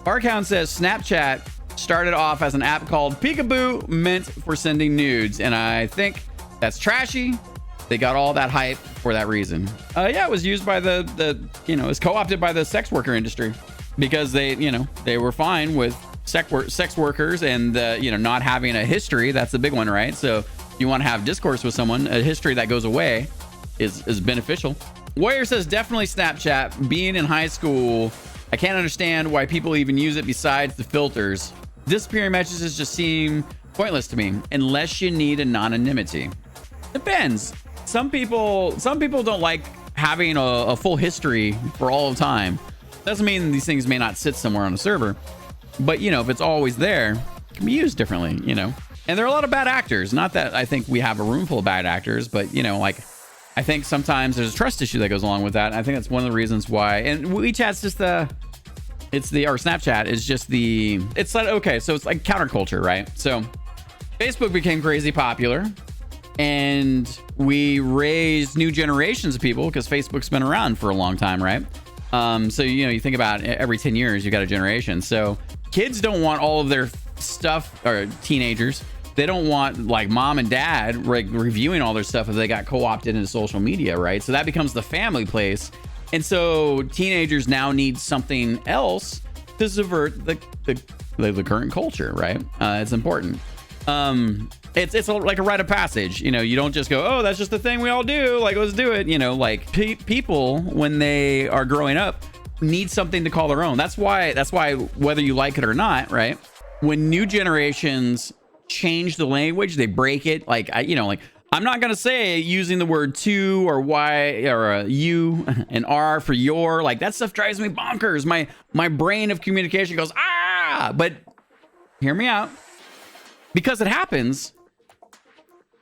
Barcount says Snapchat started off as an app called Peekaboo, meant for sending nudes, and I think that's trashy. They got all that hype for that reason. Yeah, it was used by it was co-opted by the sex worker industry because they were fine with sex workers and not having a history. That's the big one, right? So if you want to have discourse with someone, a history that goes away is beneficial. Warrior says definitely Snapchat. Being in high school, I can't understand why people even use it besides the filters. Disappearing messages just seem pointless to me unless you need anonymity. Depends. Some people don't like having a full history for all of time. Doesn't mean these things may not sit somewhere on a server, but if it's always there, it can be used differently. And there are a lot of bad actors. Not that I think we have a room full of bad actors, but I think sometimes there's a trust issue that goes along with that. And I think that's one of the reasons why. And WeChat's just Snapchat is just it's like, okay, so it's like counterculture, right? So Facebook became crazy popular and we raised new generations of people because Facebook's been around for a long time, right? So, you think about every 10 years, you got a generation. So kids don't want all of their stuff, or teenagers, they don't want like mom and dad reviewing all their stuff if they got co-opted into social media, right? So that becomes the family place. And so teenagers now need something else to subvert the current culture, right? It's important. It's like a rite of passage. You don't just go, oh, that's just the thing we all do. Like, let's do it. People, when they are growing up, need something to call their own. That's why whether you like it or not, right? When new generations change the language, they break it. I'm not gonna say using the word to or y or you and r for your. Like, that stuff drives me bonkers. My brain of communication goes but hear me out, because it happens.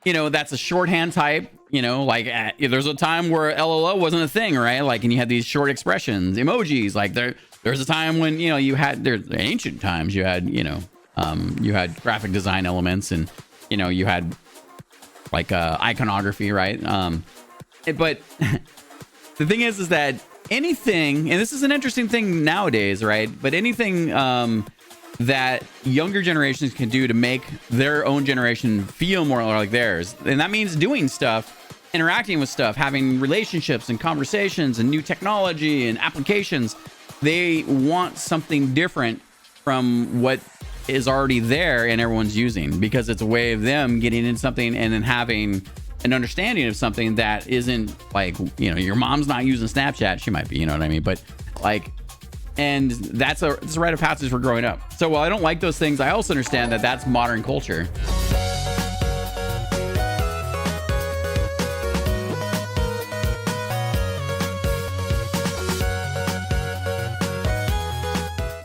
That's a shorthand type. There's a time where LOL wasn't a thing, right? And you had these short expressions, emojis. There's a time when you had ancient times you had you had graphic design elements and you had iconography, right? But the thing is that anything, and this is an interesting thing nowadays, right? But anything that younger generations can do to make their own generation feel more like theirs, and that means doing stuff, interacting with stuff, having relationships and conversations and new technology and applications. They want something different from what is already there and everyone's using, because it's a way of them getting in something and then having an understanding of something that isn't your mom's not using Snapchat. She might be, you know what I mean? But and it's a rite of passage for growing up. So while I don't like those things, I also understand that that's modern culture.